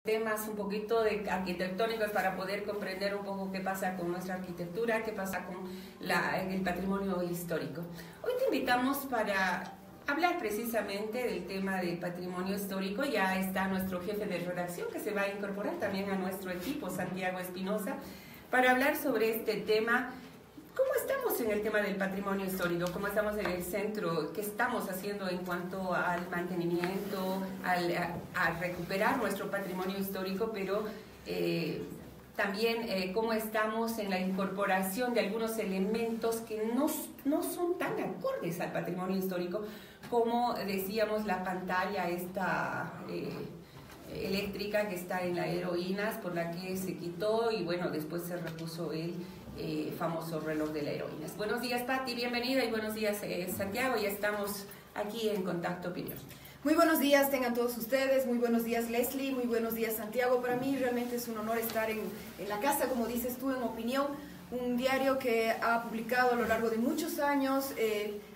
Temas un poquito de arquitectónicos para poder comprender un poco qué pasa con nuestra arquitectura, qué pasa con el patrimonio histórico. Hoy te invitamos para hablar precisamente del tema del patrimonio histórico. Ya está nuestro jefe de redacción que se va a incorporar también a nuestro equipo, Santiago Espinosa, para hablar sobre este tema. ¿Cómo estamos en el tema del patrimonio histórico? ¿Cómo estamos en el centro? ¿Qué estamos haciendo en cuanto al mantenimiento, a recuperar nuestro patrimonio histórico? Pero también cómo estamos en la incorporación de algunos elementos que no son tan acordes al patrimonio histórico, como decíamos la pantalla esta eléctrica que está en la Heroínas, por la que se quitó y bueno, después se repuso el famoso reloj de la Heroínas. Buenos días, Pati, bienvenida, y buenos días, Santiago. Ya estamos aquí en Contacto Opinión. Muy buenos días tengan todos ustedes, muy buenos días Leslie, muy buenos días Santiago. Para mí realmente es un honor estar en la casa, como dices tú, en Opinión, un diario que ha publicado a lo largo de muchos años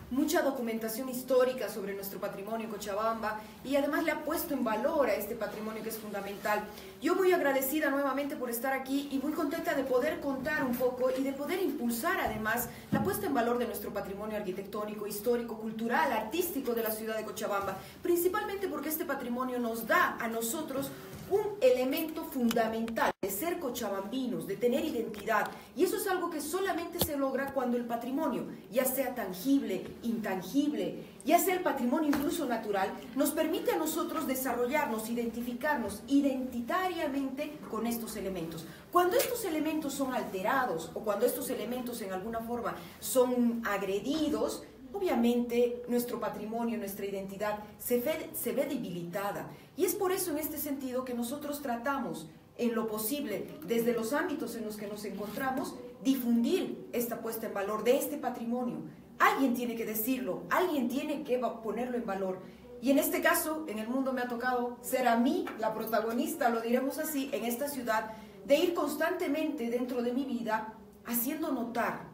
mucha documentación histórica sobre nuestro patrimonio en Cochabamba, y además le ha puesto en valor a este patrimonio que es fundamental. Yo muy agradecida nuevamente por estar aquí y muy contenta de poder contar un poco y de poder impulsar además la puesta en valor de nuestro patrimonio arquitectónico, histórico, cultural, artístico de la ciudad de Cochabamba, principalmente porque este patrimonio nos da a nosotros un elemento fundamental de ser cochabambinos, de tener identidad, y eso es algo que solamente se logra cuando el patrimonio, ya sea tangible, intangible, ya sea el patrimonio incluso natural, nos permite a nosotros desarrollarnos, identificarnos identitariamente con estos elementos. Cuando estos elementos son alterados o cuando estos elementos en alguna forma son agredidos, obviamente nuestro patrimonio, nuestra identidad se ve debilitada, y es por eso en este sentido que nosotros tratamos en lo posible, desde los ámbitos en los que nos encontramos, difundir esta puesta en valor de este patrimonio. Alguien tiene que decirlo, alguien tiene que ponerlo en valor, y en este caso en el mundo me ha tocado ser a mí la protagonista, lo diremos así, en esta ciudad, de ir constantemente dentro de mi vida haciendo notar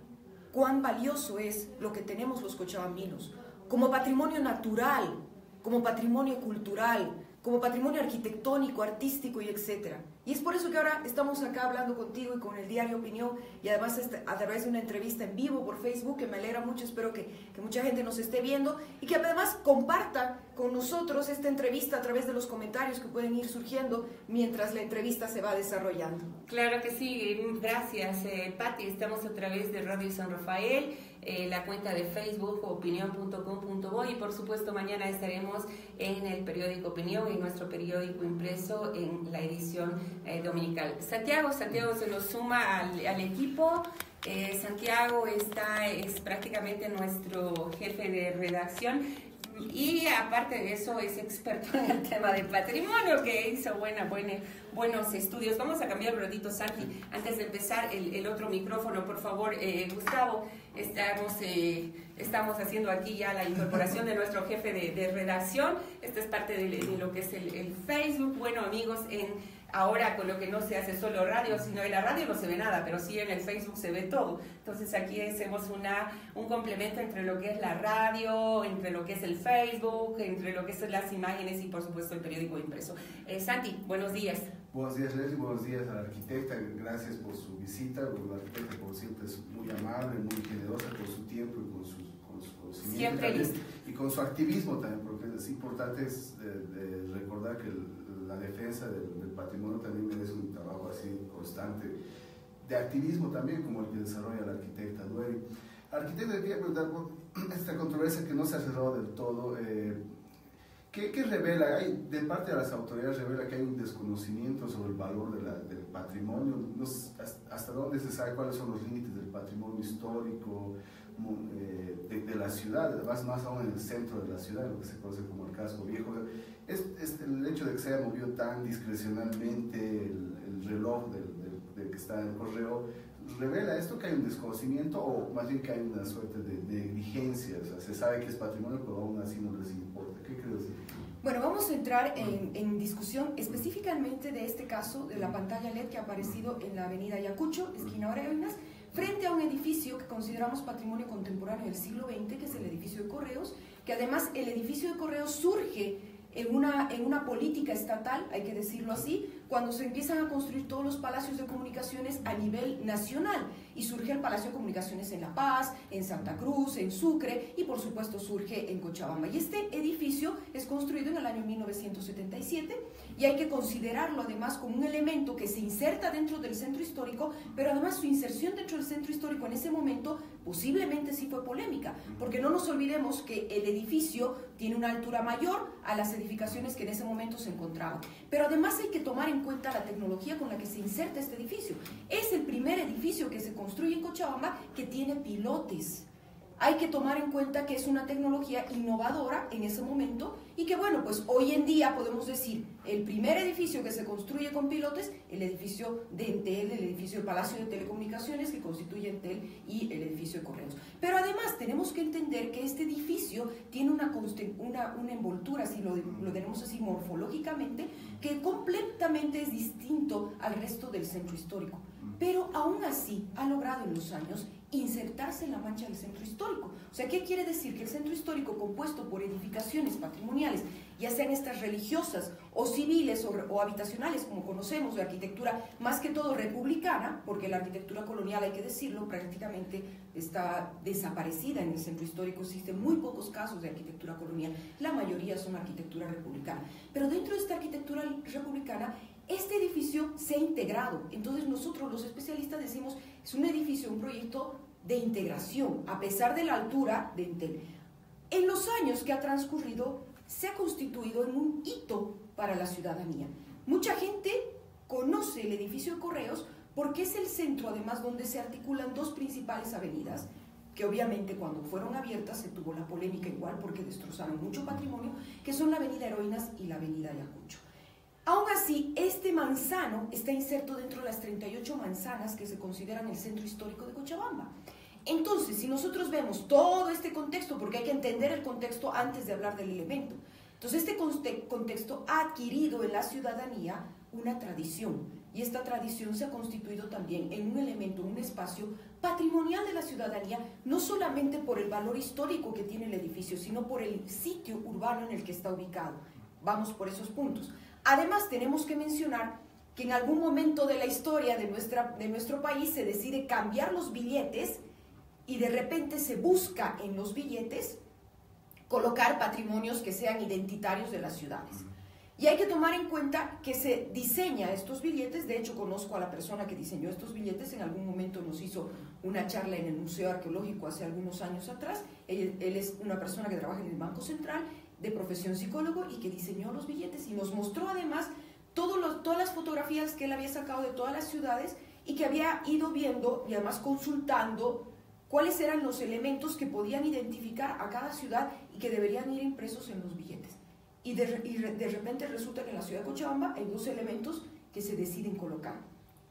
cuán valioso es lo que tenemos los cochabambinos, como patrimonio natural, como patrimonio cultural, como patrimonio arquitectónico, artístico y etcétera. Y es por eso que ahora estamos acá hablando contigo y con el diario Opinión, y además a través de una entrevista en vivo por Facebook, que me alegra mucho. Espero que mucha gente nos esté viendo y que además comparta con nosotros esta entrevista a través de los comentarios que pueden ir surgiendo mientras la entrevista se va desarrollando. Claro que sí, gracias, Pati. Estamos a través de Radio San Rafael, la cuenta de Facebook opinión.com.bo, y por supuesto mañana estaremos en el periódico Opinión, en nuestro periódico impreso, en la edición dominical. Santiago se nos suma al equipo. Santiago es prácticamente nuestro jefe de redacción, y aparte de eso es experto en el tema del patrimonio, que hizo buenos estudios. Vamos a cambiar un ratito, Santi, antes de empezar el otro micrófono, por favor. Gustavo, estamos haciendo aquí ya la incorporación de nuestro jefe de redacción. Esta es parte de lo que es el Facebook. Bueno, amigos, ahora con lo que no se hace solo radio, sino en la radio no se ve nada, pero sí en el Facebook se ve todo. Entonces aquí hacemos un complemento entre lo que es la radio, entre lo que es el Facebook, entre lo que son las imágenes y por supuesto el periódico impreso. Santi, buenos días. Buenos días, Leslie, buenos días a la arquitecta, gracias por su visita. La arquitecta, como siempre, es muy amable, muy generosa con su tiempo y con su conocimiento. Siempre listo. Y con su activismo también, porque es importante recordar que la defensa del patrimonio también merece un trabajo así constante, de activismo también, como el que desarrolla la arquitecta Dueri. Arquitecta, quería preguntar por esta controversia que no se ha cerrado del todo. ¿Qué revela? De parte de las autoridades revela que hay un desconocimiento sobre el valor del patrimonio. No sé hasta dónde se sabe cuáles son los límites del patrimonio histórico de la ciudad, más aún en el centro de la ciudad, lo que se conoce como el casco viejo. Es el hecho de que se haya movido tan discrecionalmente el reloj del que está en el correo, ¿revela esto que hay un desconocimiento o más bien que hay una suerte de negligencia? O sea, se sabe que es patrimonio, pero aún así no les importa. ¿Qué crees? Bueno, vamos a entrar en discusión específicamente de este caso de la pantalla LED que ha aparecido en la avenida Ayacucho, esquina Heroínas, frente a un edificio que consideramos patrimonio contemporáneo del siglo XX, que es el edificio de Correos, que además el edificio de Correos surge en una política estatal, hay que decirlo así, cuando se empiezan a construir todos los palacios de comunicaciones a nivel nacional. Y surge el Palacio de Comunicaciones en La Paz, en Santa Cruz, en Sucre y por supuesto surge en Cochabamba. Y este edificio es construido en el año 1977 y hay que considerarlo además como un elemento que se inserta dentro del centro histórico, pero además su inserción dentro del centro histórico en ese momento posiblemente sí fue polémica, porque no nos olvidemos que el edificio tiene una altura mayor a las edificaciones que en ese momento se encontraban. Pero además hay que tomar en cuenta la tecnología con la que se inserta este edificio. Es el primer edificio que se construye en Cochabamba que tiene pilotes. Hay que tomar en cuenta que es una tecnología innovadora en ese momento y que, bueno, pues hoy en día podemos decir el primer edificio que se construye con pilotes, el edificio de Entel, el edificio del Palacio de Telecomunicaciones que constituye Entel y el edificio de Correos. Pero además tenemos que entender que este edificio tiene una envoltura, si lo tenemos así morfológicamente, que completamente es distinto al resto del centro histórico. Pero aún así ha logrado en los años insertarse en la mancha del centro histórico. O sea, ¿qué quiere decir? Que el centro histórico, compuesto por edificaciones patrimoniales, ya sean estas religiosas o civiles o habitacionales, como conocemos, de arquitectura más que todo republicana, porque la arquitectura colonial, hay que decirlo, prácticamente está desaparecida en el centro histórico. Existen muy pocos casos de arquitectura colonial, la mayoría son arquitectura republicana. Pero dentro de esta arquitectura republicana, este edificio se ha integrado. Entonces nosotros los especialistas decimos, es un edificio, un proyecto de integración, a pesar de la altura de Entel. En los años que ha transcurrido, se ha constituido en un hito para la ciudadanía. Mucha gente conoce el edificio de Correos porque es el centro, además, donde se articulan dos principales avenidas, que obviamente cuando fueron abiertas se tuvo la polémica igual porque destrozaron mucho patrimonio, que son la avenida Heroínas y la avenida Ayacucho. Aún así, este manzano está inserto dentro de las 38 manzanas que se consideran el centro histórico de Cochabamba. Entonces, si nosotros vemos todo este contexto, porque hay que entender el contexto antes de hablar del elemento, entonces este contexto ha adquirido en la ciudadanía una tradición, y esta tradición se ha constituido también en un elemento, un espacio patrimonial de la ciudadanía, no solamente por el valor histórico que tiene el edificio, sino por el sitio urbano en el que está ubicado. Vamos por esos puntos. Además, tenemos que mencionar que en algún momento de la historia de nuestro país se decide cambiar los billetes y de repente se busca en los billetes colocar patrimonios que sean identitarios de las ciudades. Y hay que tomar en cuenta que se diseña estos billetes. De hecho, conozco a la persona que diseñó estos billetes. En algún momento nos hizo una charla en el Museo Arqueológico hace algunos años atrás. Él es una persona que trabaja en el Banco Central, de profesión psicólogo, y que diseñó los billetes y nos mostró además todas las fotografías que él había sacado de todas las ciudades y que había ido viendo y además consultando cuáles eran los elementos que podían identificar a cada ciudad y que deberían ir impresos en los billetes. Y de repente resulta que en la ciudad de Cochabamba hay dos elementos que se deciden colocar.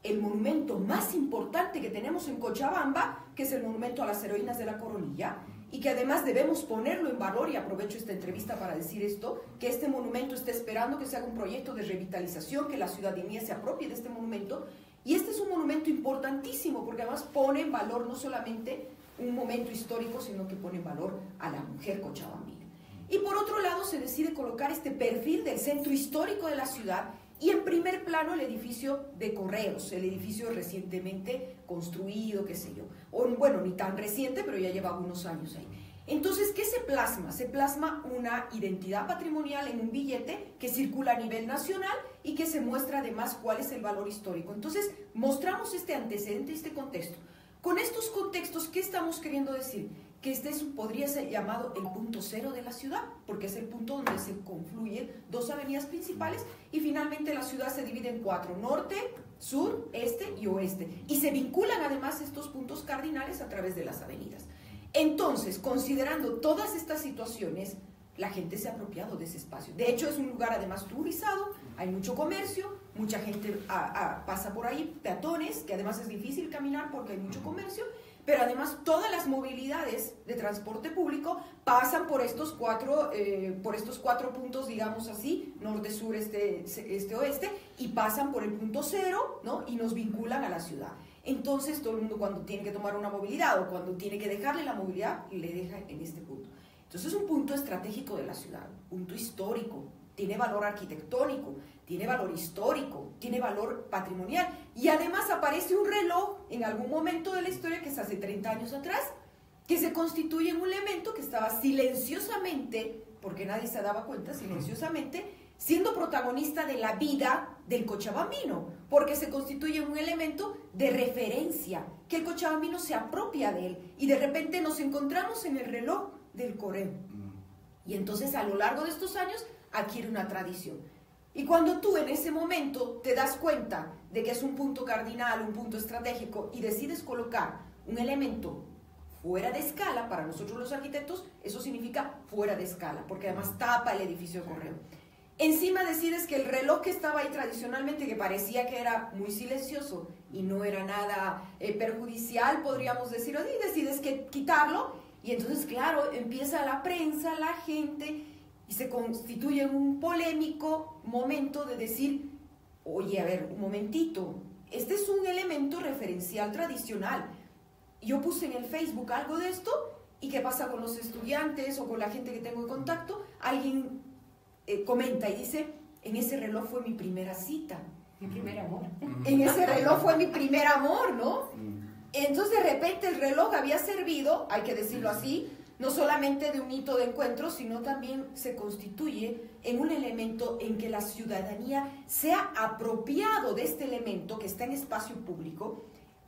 El monumento más importante que tenemos en Cochabamba, que es el monumento a las heroínas de la Coronilla, y que además debemos ponerlo en valor, y aprovecho esta entrevista para decir esto, que este monumento está esperando que se haga un proyecto de revitalización, que la ciudadanía se apropie de este monumento, y este es un monumento importantísimo, porque además pone en valor no solamente un momento histórico, sino que pone en valor a la mujer cochabambina. Y por otro lado se decide colocar este perfil del centro histórico de la ciudad, y en primer plano el edificio de Correos, el edificio recientemente construido, qué sé yo. O, bueno, ni tan reciente, pero ya lleva algunos años ahí. Entonces, ¿qué se plasma? Se plasma una identidad patrimonial en un billete que circula a nivel nacional y que se muestra además cuál es el valor histórico. Entonces, mostramos este antecedente, este contexto. Con estos contextos, ¿qué estamos queriendo decir? Que este podría ser llamado el punto cero de la ciudad, porque es el punto donde se confluyen dos avenidas principales y finalmente la ciudad se divide en cuatro: norte, sur, este y oeste. Y se vinculan además estos puntos cardinales a través de las avenidas. Entonces, considerando todas estas situaciones, la gente se ha apropiado de ese espacio. De hecho, es un lugar además turizado, hay mucho comercio, mucha gente pasa por ahí, peatones, que además es difícil caminar porque hay mucho comercio, pero además todas las movilidades de transporte público pasan por estos cuatro puntos, digamos así, norte, sur, este, oeste, y pasan por el punto cero, ¿no? Y nos vinculan a la ciudad. Entonces todo el mundo, cuando tiene que tomar una movilidad o cuando tiene que dejarle la movilidad, le deja en este punto. Entonces es un punto estratégico de la ciudad, punto histórico, tiene valor arquitectónico, tiene valor histórico, tiene valor patrimonial. Y además aparece un reloj en algún momento de la historia, que es hace 30 años atrás, que se constituye en un elemento que estaba silenciosamente, porque nadie se daba cuenta, silenciosamente, siendo protagonista de la vida del cochabambino, porque se constituye en un elemento de referencia, que el cochabambino se apropia de él, y de repente nos encontramos en el reloj del Correo. Y entonces a lo largo de estos años adquiere una tradición. Y cuando tú en ese momento te das cuenta de que es un punto cardinal, un punto estratégico, y decides colocar un elemento fuera de escala, para nosotros los arquitectos, eso significa fuera de escala, porque además tapa el edificio de Correo. Encima decides que el reloj que estaba ahí tradicionalmente, que parecía que era muy silencioso y no era nada perjudicial, podríamos decir así, decides que quitarlo, y entonces, claro, empieza la prensa, la gente, y se constituye en un polémico momento de decir, oye, a ver, un momentito, este es un elemento referencial tradicional. Yo puse en el Facebook algo de esto, y ¿qué pasa con los estudiantes o con la gente que tengo en contacto? Alguien comenta y dice, en ese reloj fue mi primera cita. Mi primer amor. En ese reloj fue mi primer amor, ¿no? Entonces de repente el reloj había servido, hay que decirlo así, no solamente de un hito de encuentro, sino también se constituye en un elemento en que la ciudadanía se ha apropiado de este elemento que está en espacio público,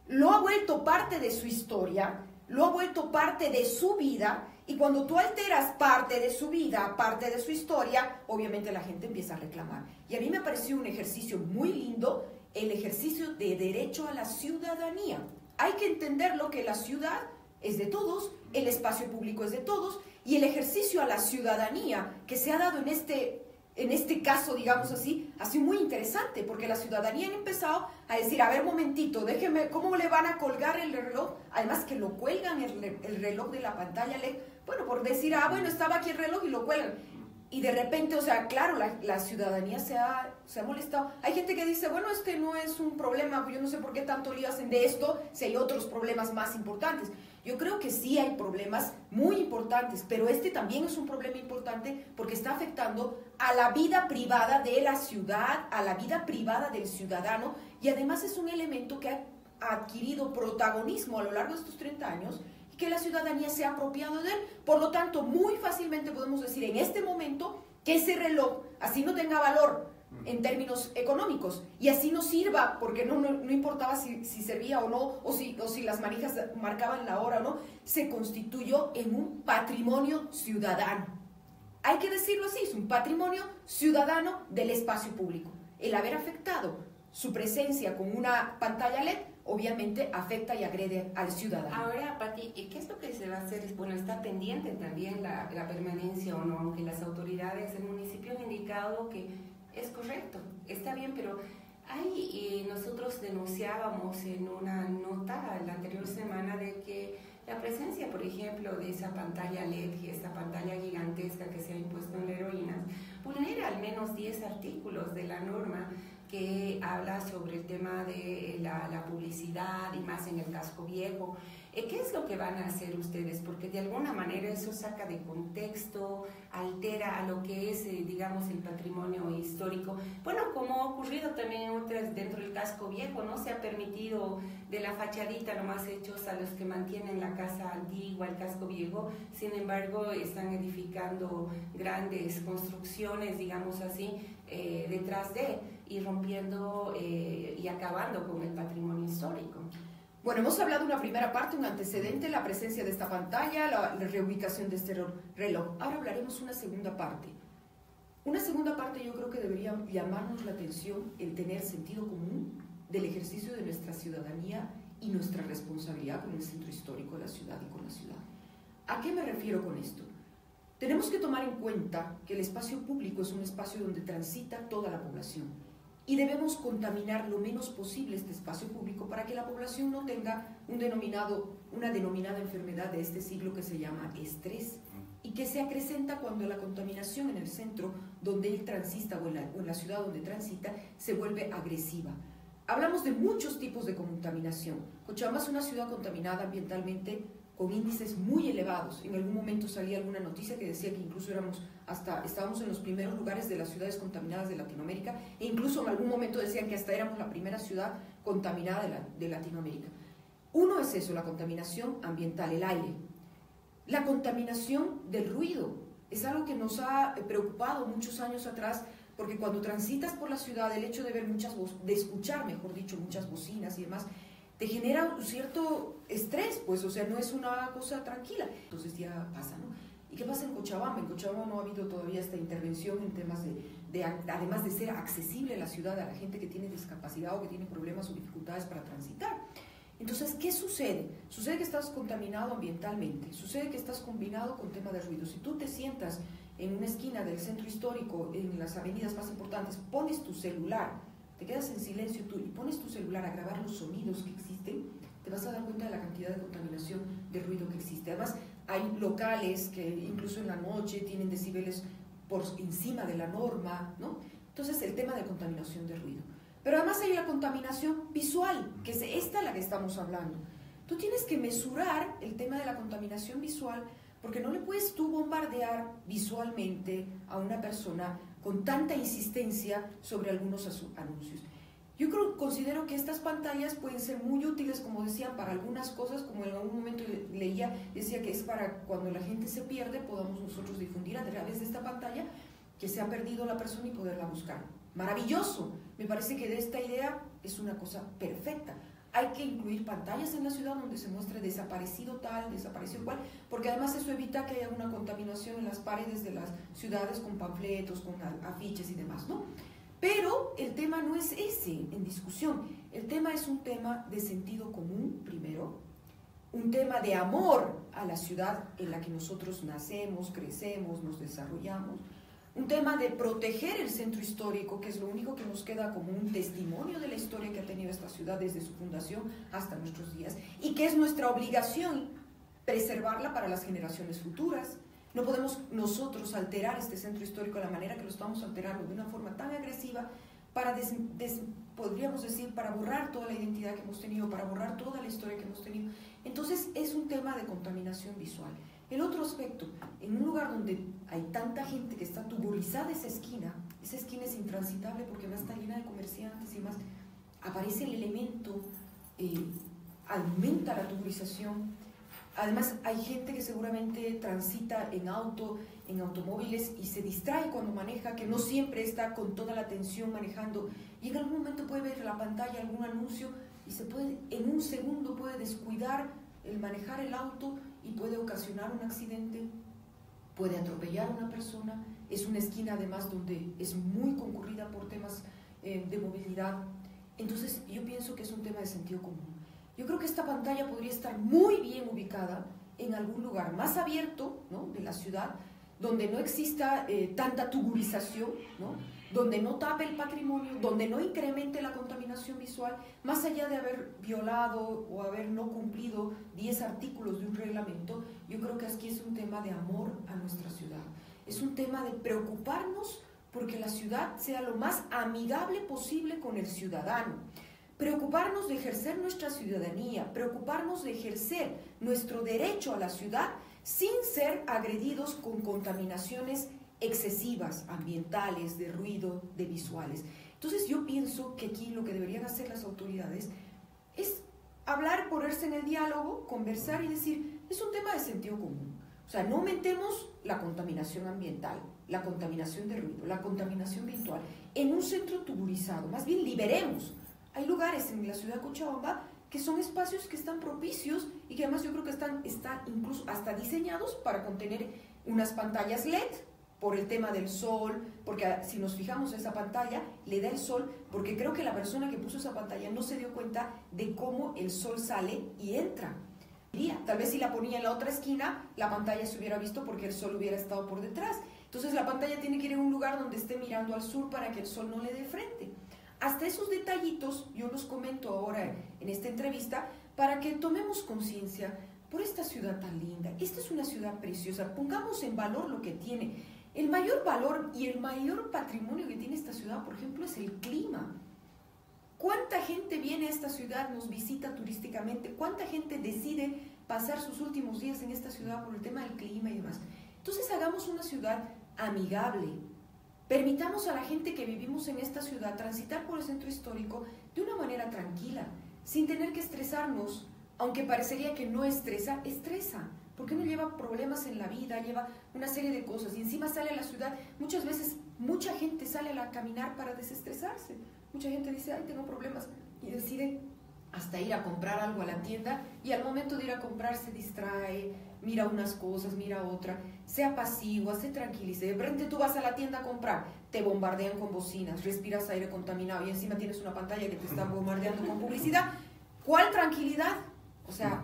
lo ha vuelto parte de su historia, lo ha vuelto parte de su vida, y cuando tú alteras parte de su vida, parte de su historia, obviamente la gente empieza a reclamar. Y a mí me pareció un ejercicio muy lindo, el ejercicio de derecho a la ciudadanía. Hay que entender lo que la ciudad es de todos, el espacio público es de todos, y el ejercicio a la ciudadanía que se ha dado en este caso, digamos así, ha sido muy interesante, porque la ciudadanía ha empezado a decir, a ver, momentito, déjeme, ¿cómo le van a colgar el reloj? Además que lo cuelgan el reloj de la pantalla LED, bueno, por decir, bueno, estaba aquí el reloj y lo cuelgan. Y de repente, o sea, claro, la ciudadanía se ha molestado. Hay gente que dice, bueno, este no es un problema, yo no sé por qué tanto lío hacen de esto, si hay otros problemas más importantes. Yo creo que sí hay problemas muy importantes, pero este también es un problema importante porque está afectando a la vida privada de la ciudad, a la vida privada del ciudadano, y además es un elemento que ha adquirido protagonismo a lo largo de estos 30 años, y que la ciudadanía se ha apropiado de él. Por lo tanto, muy fácilmente podemos decir en este momento que ese reloj, así no tenga valor en términos económicos, y así no sirva, porque no importaba si servía o no, o si las manijas marcaban la hora o no, se constituyó en un patrimonio ciudadano. Hay que decirlo así, es un patrimonio ciudadano del espacio público. El haber afectado su presencia con una pantalla LED, obviamente afecta y agrede al ciudadano. Ahora, Pati, ¿qué es lo que se va a hacer? Bueno, está pendiente también la permanencia o no, aunque las autoridades del municipio han indicado que es correcto, está bien, pero nosotros denunciábamos en una nota la anterior semana de que la presencia, por ejemplo, de esa pantalla LED, esa pantalla gigantesca que se ha impuesto en la heroína, vulnera al menos 10 artículos de la norma que habla sobre el tema de la publicidad y más en el casco viejo. ¿Qué es lo que van a hacer ustedes? Porque de alguna manera eso saca de contexto, altera a lo que es, digamos, el patrimonio histórico. Bueno, como ha ocurrido también en otras dentro del casco viejo, ¿no? Se ha permitido de la fachadita nomás hechos a los que mantienen la casa antigua, el casco viejo. Sin embargo, están edificando grandes construcciones, digamos así, detrás de, y rompiendo y acabando con el patrimonio histórico. Bueno, hemos hablado de una primera parte, un antecedente, la presencia de esta pantalla, la reubicación de este reloj. Ahora hablaremos una segunda parte. Una segunda parte yo creo que debería llamarnos la atención el tener sentido común del ejercicio de nuestra ciudadanía y nuestra responsabilidad con el centro histórico de la ciudad y con la ciudad. ¿A qué me refiero con esto? Tenemos que tomar en cuenta que el espacio público es un espacio donde transita toda la población, y debemos contaminar lo menos posible este espacio público para que la población no tenga una denominada enfermedad de este siglo que se llama estrés, y que se acrecenta cuando la contaminación en el centro donde él transita o en la ciudad donde transita se vuelve agresiva. Hablamos de muchos tipos de contaminación. Cochabamba es una ciudad contaminada ambientalmente con índices muy elevados. En algún momento salía alguna noticia que decía que incluso estábamos en los primeros lugares de las ciudades contaminadas de Latinoamérica, e incluso en algún momento decían que hasta éramos la primera ciudad contaminada de Latinoamérica. Uno es eso, la contaminación ambiental, el aire. La contaminación del ruido es algo que nos ha preocupado muchos años atrás, porque cuando transitas por la ciudad, el hecho de ver de escuchar, mejor dicho, muchas bocinas y demás, te genera un cierto estrés, pues, o sea, no es una cosa tranquila. Entonces ya pasa, ¿no? ¿Y qué pasa en Cochabamba? En Cochabamba no ha habido todavía esta intervención en temas además de ser accesible la ciudad a la gente que tiene discapacidad o que tiene problemas o dificultades para transitar. Entonces, ¿qué sucede? Sucede que estás contaminado ambientalmente, sucede que estás combinado con tema de ruido. Si tú te sientas en una esquina del centro histórico, en las avenidas más importantes, pones tu celular, te quedas en silencio tú y pones tu celular a grabar los sonidos que existen, te vas a dar cuenta de la cantidad de contaminación de ruido que existe. Además, hay locales que incluso en la noche tienen decibeles por encima de la norma, ¿no? Entonces, el tema de contaminación de ruido. Pero además hay la contaminación visual, que es esta la que estamos hablando. Tú tienes que mesurar el tema de la contaminación visual, porque no le puedes tú bombardear visualmente a una persona con tanta insistencia sobre algunos anuncios. Yo considero que estas pantallas pueden ser muy útiles, como decían, para algunas cosas, como en algún momento decía que es para cuando la gente se pierde, podamos nosotros difundir a través de esta pantalla que se ha perdido la persona y poderla buscar. Maravilloso, me parece que de esta idea es una cosa perfecta. Hay que incluir pantallas en la ciudad donde se muestre desaparecido tal, desaparecido cual, porque además eso evita que haya una contaminación en las paredes de las ciudades con panfletos, con afiches y demás, ¿no? Pero el tema no es ese en discusión, el tema es un tema de sentido común, primero, un tema de amor a la ciudad en la que nosotros nacemos, crecemos, nos desarrollamos, un tema de proteger el centro histórico, que es lo único que nos queda como un testimonio de la historia que ha tenido esta ciudad desde su fundación hasta nuestros días, y que es nuestra obligación preservarla para las generaciones futuras. No podemos nosotros alterar este centro histórico de la manera que lo estamos alterando, de una forma tan agresiva, para, podríamos decir, para borrar toda la identidad que hemos tenido, para borrar toda la historia que hemos tenido. Entonces es un tema de contaminación visual. El otro aspecto, en un lugar donde hay tanta gente que está tuburizada esa esquina es intransitable porque va a estar llena de comerciantes y más, aparece el elemento, aumenta la tuburización. Además, hay gente que seguramente transita en automóviles y se distrae cuando maneja, que no siempre está con toda la atención manejando, y en algún momento puede ver la pantalla algún anuncio y en un segundo puede descuidar el manejar el auto y puede ocasionar un accidente, puede atropellar a una persona. Es una esquina además donde es muy concurrida por temas de movilidad. Entonces yo pienso que es un tema de sentido común. Yo creo que esta pantalla podría estar muy bien ubicada en algún lugar más abierto, ¿no?, de la ciudad, donde no exista tanta tuburización, ¿no?, donde no tape el patrimonio, donde no incremente la contaminación visual, más allá de haber violado o haber no cumplido 10 artículos de un reglamento. Yo creo que aquí es un tema de amor a nuestra ciudad, es un tema de preocuparnos porque la ciudad sea lo más amigable posible con el ciudadano, preocuparnos de ejercer nuestra ciudadanía, preocuparnos de ejercer nuestro derecho a la ciudad sin ser agredidos con contaminaciones excesivas, ambientales, de ruido, de visuales. Entonces yo pienso que aquí lo que deberían hacer las autoridades es hablar, ponerse en el diálogo, conversar y decir, es un tema de sentido común. O sea, no aumentemos la contaminación ambiental, la contaminación de ruido, la contaminación visual en un centro tuburizado, más bien liberemos. Hay lugares en la ciudad de Cochabamba que son espacios que están propicios y que además yo creo que están incluso hasta diseñados para contener unas pantallas LED por el tema del sol, porque si nos fijamos en esa pantalla, le da el sol, porque creo que la persona que puso esa pantalla no se dio cuenta de cómo el sol sale y entra. Tal vez si la ponía en la otra esquina, la pantalla se hubiera visto porque el sol hubiera estado por detrás. Entonces la pantalla tiene que ir en un lugar donde esté mirando al sur para que el sol no le dé frente. Hasta esos detallitos yo los comento ahora en esta entrevista para que tomemos conciencia por esta ciudad tan linda. Esta es una ciudad preciosa, pongamos en valor lo que tiene. El mayor valor y el mayor patrimonio que tiene esta ciudad, por ejemplo, es el clima. ¿Cuánta gente viene a esta ciudad, nos visita turísticamente? ¿Cuánta gente decide pasar sus últimos días en esta ciudad por el tema del clima y demás. Entonces hagamos una ciudad amigable. Permitamos a la gente que vivimos en esta ciudad transitar por el centro histórico de una manera tranquila, sin tener que estresarnos, aunque parecería que no estresa, estresa, porque uno lleva problemas en la vida, lleva una serie de cosas y encima sale a la ciudad. Muchas veces mucha gente sale a caminar para desestresarse, mucha gente dice, ay, tengo problemas, y decide hasta ir a comprar algo a la tienda, y al momento de ir a comprar se distrae, mira unas cosas, mira otra, se apacigua, se tranquiliza. De repente tú vas a la tienda a comprar, te bombardean con bocinas, respiras aire contaminado y encima tienes una pantalla que te está bombardeando con publicidad. ¿Cuál tranquilidad? O sea,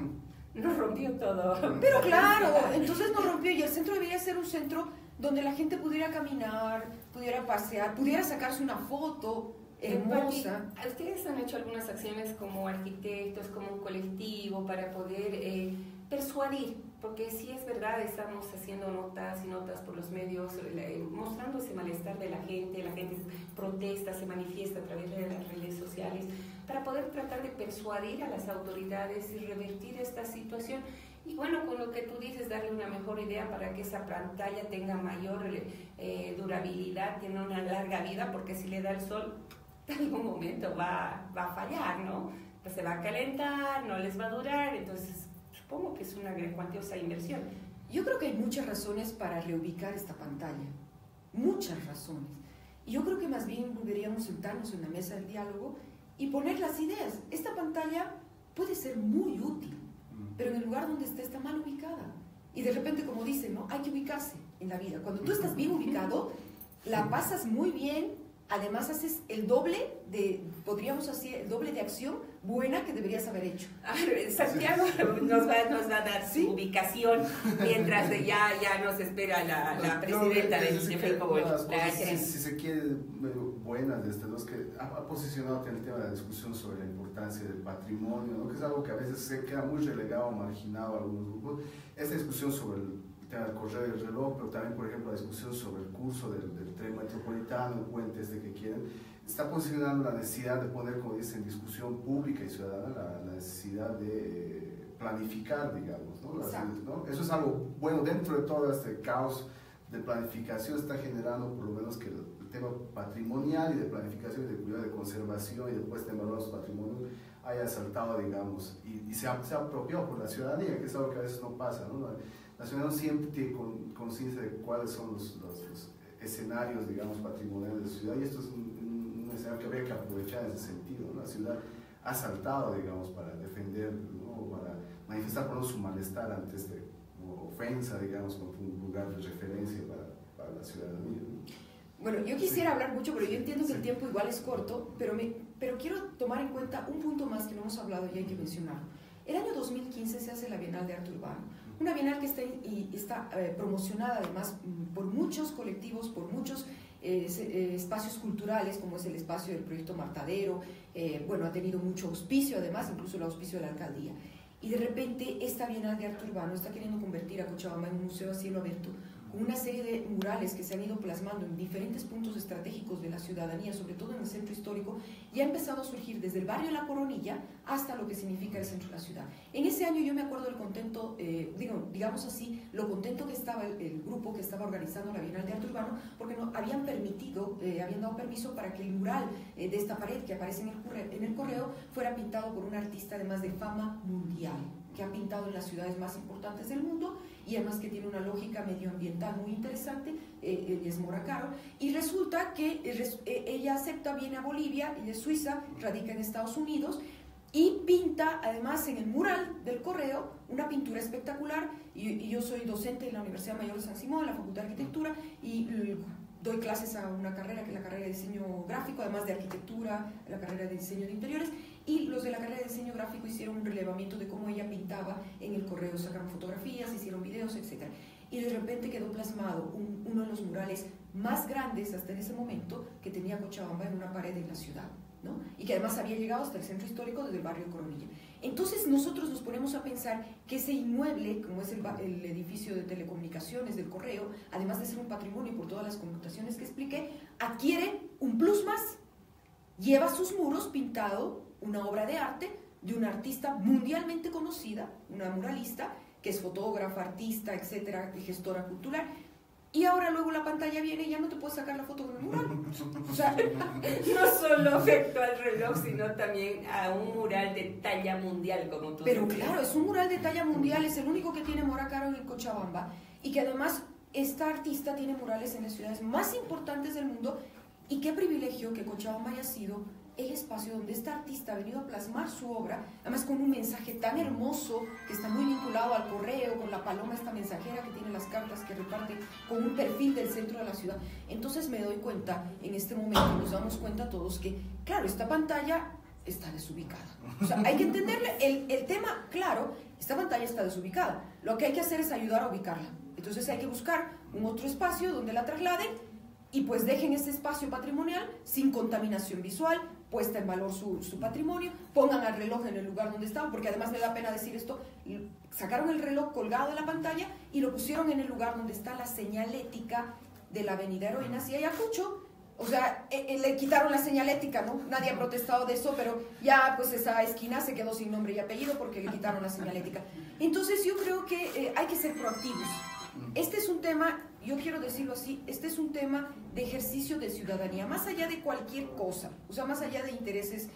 nos rompió todo. Pero claro, entonces nos rompió, y el centro debería ser un centro donde la gente pudiera caminar, pudiera pasear, pudiera sacarse una foto hermosa. Ustedes han hecho algunas acciones como arquitectos, como un colectivo, para poder persuadir, porque sí es verdad, estamos haciendo notas y notas por los medios, mostrando ese malestar de la gente protesta, se manifiesta a través de las redes sociales, para poder tratar de persuadir a las autoridades y revertir esta situación. Y bueno, con lo que tú dices, darle una mejor idea para que esa pantalla tenga mayor durabilidad, tenga una larga vida, porque si le da el sol, en algún momento va a fallar, ¿no? Pues se va a calentar, no les va a durar, entonces supongo que es una gran cuantiosa inversión. Yo creo que hay muchas razones para reubicar esta pantalla, muchas razones. Y yo creo que más bien deberíamos sentarnos en la mesa del diálogo y poner las ideas. Esta pantalla puede ser muy útil, pero en el lugar donde está mal ubicada. Y de repente, como dicen, ¿no? Hay que ubicarse en la vida. Cuando tú estás bien ubicado, la pasas muy bien. Además haces el doble podríamos hacer el doble de acción buena que deberías haber hecho. Santiago nos va a dar su ubicación, mientras ya nos espera la presidenta del FECO. Si se quiere, buena desde los que ha posicionado en el tema de la discusión sobre la importancia del patrimonio, ¿no? Que es algo que a veces se queda muy relegado, marginado a algunos grupos. Esta discusión sobre el tema del correo y el reloj, pero también, por ejemplo, la discusión sobre el curso del tren metropolitano, el puente que quieren, está posicionando la necesidad de poner, como dicen, en discusión pública y ciudadana la necesidad de planificar, digamos, ¿no? ¿no? Eso es algo bueno. Dentro de todo este caos de planificación está generando por lo menos que el tema patrimonial y de planificación y de cuidado, de conservación y de puesta en valor de los patrimonios haya saltado, digamos, y se ha apropiado por la ciudadanía, que es algo que a veces no pasa, ¿no? La ciudadanía siempre tiene conciencia de cuáles son los escenarios, digamos, patrimoniales de la ciudad, y esto es un escenario que habría que aprovechar en ese sentido, ¿no? La ciudad ha saltado, digamos, para defender, ¿no? Para manifestar por su malestar ante esta ofensa, digamos, como un lugar de referencia para la ciudadanía, ¿no? Bueno, yo quisiera hablar mucho, pero yo entiendo que el tiempo igual es corto, pero quiero tomar en cuenta un punto más que no hemos hablado y hay que mencionarlo. El año 2015 se hace la Bienal de Arte Urbano, una bienal que está promocionada además por muchos colectivos, por muchos espacios culturales, como es el espacio del Proyecto Martadero. Bueno, ha tenido mucho auspicio, además, incluso el auspicio de la alcaldía. Y de repente esta Bienal de Arte Urbano está queriendo convertir a Cochabamba en un museo a cielo abierto, con una serie de murales que se han ido plasmando en diferentes puntos estratégicos de la ciudadanía, sobre todo en el centro histórico, y ha empezado a surgir desde el barrio de La Coronilla hasta lo que significa el centro de la ciudad. En ese año yo me acuerdo del contento, digamos así, lo contento que estaba el grupo que estaba organizando la Bienal de Arte Urbano, porque habían dado permiso para que el mural de esta pared que aparece en el correo fuera pintado por un artista además de fama mundial, que ha pintado en las ciudades más importantes del mundo y además que tiene una lógica medioambiental muy interesante. Ella es Mora Caro, y resulta que ella acepta, viene a Bolivia, ella es suiza, radica en Estados Unidos, y pinta además en el mural del correo una pintura espectacular. Y yo soy docente en la Universidad Mayor de San Simón, en la Facultad de Arquitectura, y doy clases a una carrera que es la carrera de diseño gráfico, además de arquitectura, la carrera de diseño de interiores, y los de la carrera de diseño gráfico hicieron un relevamiento de cómo ella pintaba en el correo, sacaron fotografías, hicieron videos, etc. Y de repente quedó plasmado uno de los murales más grandes hasta en ese momento que tenía Cochabamba en una pared en la ciudad, ¿no? Y que además había llegado hasta el centro histórico desde el barrio de Coronilla. Entonces nosotros nos ponemos a pensar que ese inmueble, como es el edificio de telecomunicaciones del correo, además de ser un patrimonio por todas las connotaciones que expliqué, adquiere un plus más. lleva sus muros pintado una obra de arte de una artista mundialmente conocida, una muralista, que es fotógrafa, artista, etcétera, y gestora cultural. Y ahora luego la pantalla viene y ya no te puedes sacar la foto con el mural. O sea, no solo afectó al reloj, sino también a un mural de talla mundial, como tú pero decías. claro, es un mural de talla mundial, es el único que tiene Mora Caro en Cochabamba, y que además esta artista tiene murales en las ciudades más importantes del mundo. Y qué privilegio que Cochabamba haya sido el espacio donde esta artista ha venido a plasmar su obra, además con un mensaje tan hermoso que está muy vinculado al correo, con la paloma esta mensajera que tiene las cartas que reparte, con un perfil del centro de la ciudad. Entonces me doy cuenta, en este momento nos damos cuenta todos que, claro, esta pantalla está desubicada. O sea, hay que entenderle el tema, claro, esta pantalla está desubicada. Lo que hay que hacer es ayudar a ubicarla. Entonces hay que buscar un otro espacio donde la trasladen y pues dejen ese espacio patrimonial sin contaminación visual, puesta en valor su patrimonio, pongan al reloj en el lugar donde estaba, porque además me da pena decir esto, sacaron el reloj colgado de la pantalla y lo pusieron en el lugar donde está la señalética de la avenida Heroínas y Ayacucho. O sea, le quitaron la señalética, ¿no? Nadie ha protestado de eso, pero ya pues esa esquina se quedó sin nombre y apellido porque le quitaron la señalética. Entonces yo creo que hay que ser proactivos. Este es un tema, yo quiero decirlo así, este es un tema de ejercicio de ciudadanía, más allá de cualquier cosa, o sea, más allá de intereses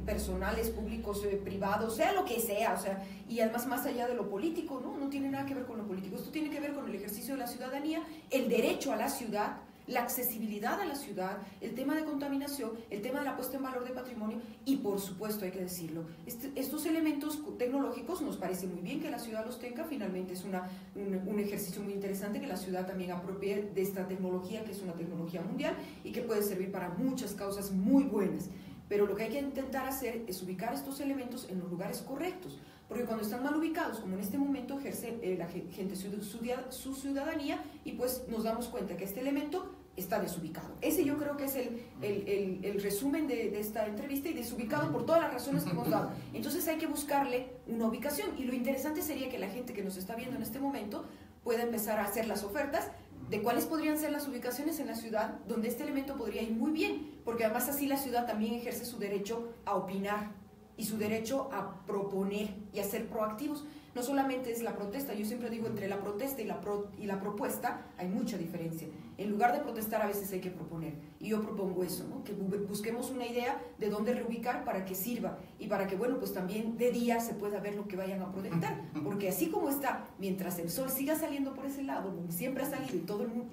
personales, públicos, privados, sea lo que sea, o sea, y además más allá de lo político, ¿no? No tiene nada que ver con lo político, esto tiene que ver con el ejercicio de la ciudadanía, el derecho a la ciudad, la accesibilidad a la ciudad, el tema de contaminación, el tema de la puesta en valor de patrimonio y por supuesto hay que decirlo, estos elementos tecnológicos nos parece muy bien que la ciudad los tenga, finalmente es un ejercicio muy interesante que la ciudad también apropie de esta tecnología que es una tecnología mundial y que puede servir para muchas causas muy buenas, pero lo que hay que intentar hacer es ubicar estos elementos en los lugares correctos, porque cuando están mal ubicados, como en este momento ejerce la gente su ciudadanía y pues nos damos cuenta que este elemento está desubicado. Ese yo creo que es el resumen de esta entrevista y desubicado por todas las razones que hemos dado. Entonces hay que buscarle una ubicación y lo interesante sería que la gente que nos está viendo en este momento pueda empezar a hacer las ofertas de cuáles podrían ser las ubicaciones en la ciudad donde este elemento podría ir muy bien, porque además así la ciudad también ejerce su derecho a opinar y su derecho a proponer y a ser proactivos. No solamente es la protesta, yo siempre digo entre la protesta y la propuesta hay mucha diferencia. En lugar de protestar a veces hay que proponer y yo propongo eso, ¿no? Que busquemos una idea de dónde reubicar para que sirva y para que, bueno, pues también de día se pueda ver lo que vayan a proyectar, porque así como está, mientras el sol siga saliendo por ese lado, siempre ha salido y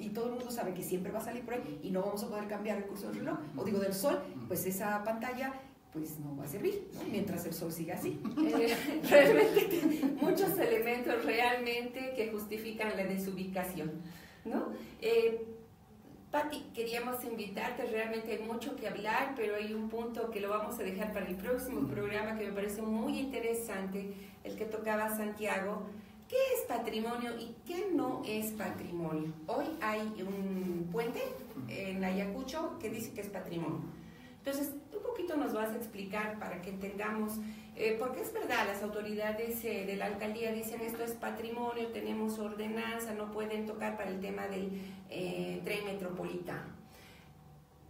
todo el mundo sabe que siempre va a salir por ahí y no vamos a poder cambiar el curso del reloj, o digo del sol, pues esa pantalla pues no va a servir, ¿no? Mientras el sol siga así. Realmente muchos elementos realmente que justifican la desubicación, ¿no? Pati, queríamos invitarte, realmente hay mucho que hablar, pero hay un punto que lo vamos a dejar para el próximo programa que me parece muy interesante, el que tocaba Santiago. ¿Qué es patrimonio y qué no es patrimonio? Hoy hay un puente en Ayacucho que dice que es patrimonio. Entonces, un poquito nos vas a explicar para que entendamos, porque es verdad, las autoridades de la alcaldía dicen esto es patrimonio, tenemos ordenanza, no pueden tocar para el tema del tren metropolitano.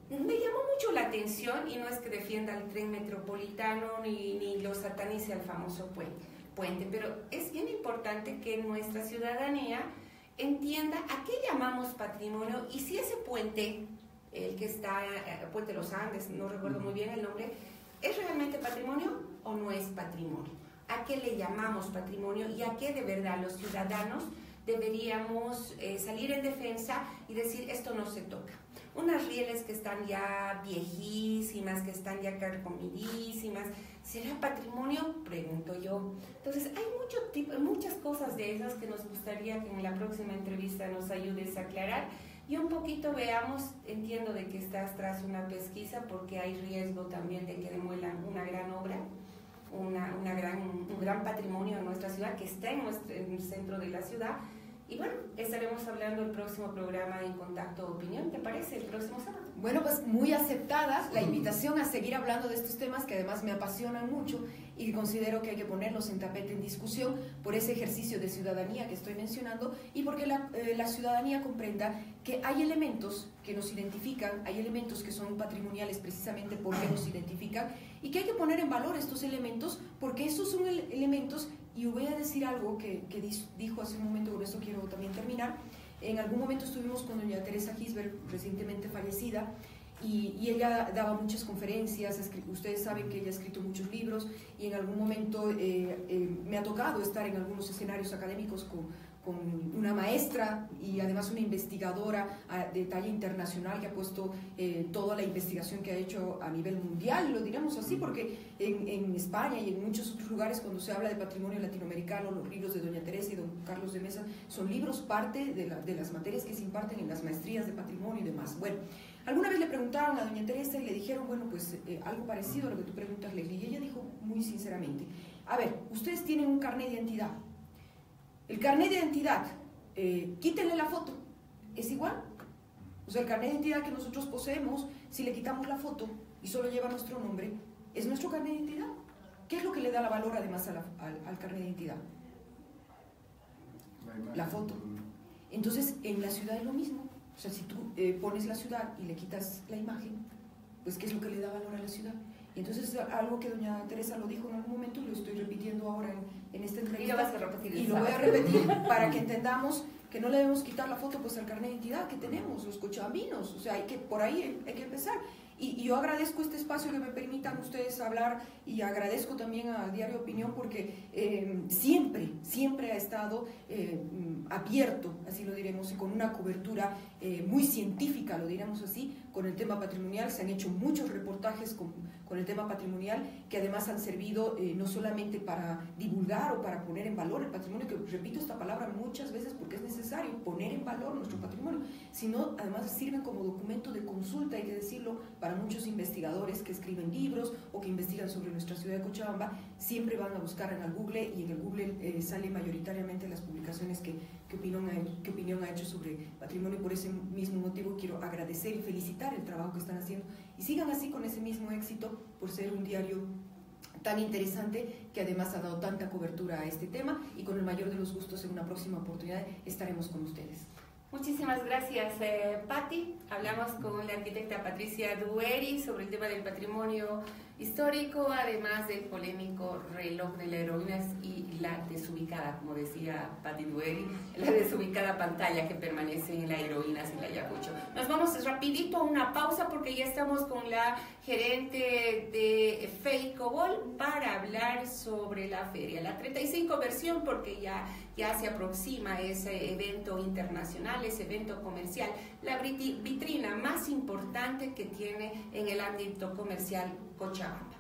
Me llamó mucho la atención, y no es que defienda el tren metropolitano ni lo satanice al famoso puente, pero es bien importante que nuestra ciudadanía entienda a qué llamamos patrimonio y si ese puente, el que está, Puente de los Andes, no recuerdo muy bien el nombre, ¿es realmente patrimonio o no es patrimonio? ¿A qué le llamamos patrimonio y a qué de verdad los ciudadanos deberíamos salir en defensa y decir esto no se toca? Unas rieles que están ya viejísimas, que están ya carcomidísimas, ¿será patrimonio? Pregunto yo. Entonces hay muchas cosas de esas que nos gustaría que en la próxima entrevista nos ayudes a aclarar. Y un poquito veamos, entiendo de que estás tras una pesquisa porque hay riesgo también de que demuelan una gran obra, un gran patrimonio de nuestra ciudad que está en el centro de la ciudad. Y bueno, estaremos hablando el próximo programa en Contacto Opinión, ¿te parece? El próximo sábado. Bueno, pues muy aceptada la invitación a seguir hablando de estos temas que además me apasionan mucho y considero que hay que ponerlos en tapete en discusión por ese ejercicio de ciudadanía que estoy mencionando y porque la ciudadanía comprenda que hay elementos que nos identifican, hay elementos que son patrimoniales precisamente porque nos identifican y que hay que poner en valor estos elementos porque esos son elementos, y voy a decir algo que dijo hace un momento, con eso quiero también terminar. En algún momento estuvimos con doña Teresa Gisbert, recientemente fallecida, y ella daba muchas conferencias. Ustedes saben que ella ha escrito muchos libros y en algún momento me ha tocado estar en algunos escenarios académicos con una maestra y además una investigadora de talla internacional que ha puesto toda la investigación que ha hecho a nivel mundial, lo diremos así, porque en España y en muchos otros lugares cuando se habla de patrimonio latinoamericano, los libros de doña Teresa y don Carlos de Mesa son libros parte de las materias que se imparten en las maestrías de patrimonio y demás. Bueno, alguna vez le preguntaron a doña Teresa y le dijeron, bueno, pues algo parecido a lo que tú preguntas, Leslie, y ella dijo muy sinceramente, a ver, ustedes tienen un carnet de identidad. El carnet de identidad, quítenle la foto, ¿es igual? O sea, el carnet de identidad que nosotros poseemos, si le quitamos la foto y solo lleva nuestro nombre, ¿es nuestro carnet de identidad? ¿Qué es lo que le da la valor además al carnet de identidad? La foto. Entonces, en la ciudad es lo mismo. O sea, si tú pones la ciudad y le quitas la imagen, pues ¿qué es lo que le da valor a la ciudad? Y entonces algo que doña Teresa lo dijo en algún momento y lo estoy repitiendo ahora en esta entrevista. Y lo vas a repetir. Y lo voy a repetir para que entendamos que no le debemos quitar la foto pues al carnet de identidad que tenemos, los cochabambinos. O sea, por ahí hay que empezar. Y yo agradezco este espacio que me permitan ustedes hablar y agradezco también al Diario Opinión porque siempre ha estado abierto, así lo diremos, y con una cobertura muy científica, lo diremos así, con el tema patrimonial. Se han hecho muchos reportajes con el tema patrimonial que además han servido no solamente para divulgar o para poner en valor el patrimonio, que repito esta palabra muchas veces porque es necesario poner en valor nuestro patrimonio, sino además sirven como documento de consulta, hay que decirlo, para muchos investigadores que escriben libros o que investigan sobre nuestra ciudad de Cochabamba. Siempre van a buscar en el Google y en el Google salen mayoritariamente las publicaciones que Opinión ha hecho sobre patrimonio, y por ese mismo motivo quiero agradecer y felicitar el trabajo que están haciendo y sigan así con ese mismo éxito por ser un diario tan interesante que además ha dado tanta cobertura a este tema, y con el mayor de los gustos en una próxima oportunidad estaremos con ustedes. Muchísimas gracias, Patti. Hablamos con la arquitecta Patricia Dueri sobre el tema del patrimonio histórico, además del polémico reloj de la heroína y la desubicada, como decía Patti Dueri, la desubicada pantalla que permanece en la heroína sin la Ayacucho. Nos vamos rapidito a una pausa porque ya estamos con la gerente de FEICOBOL para hablar sobre la feria, la 35 versión, porque ya se aproxima ese evento internacional, ese evento comercial, la vitrina más importante que tiene en el ámbito comercial Cochabamba.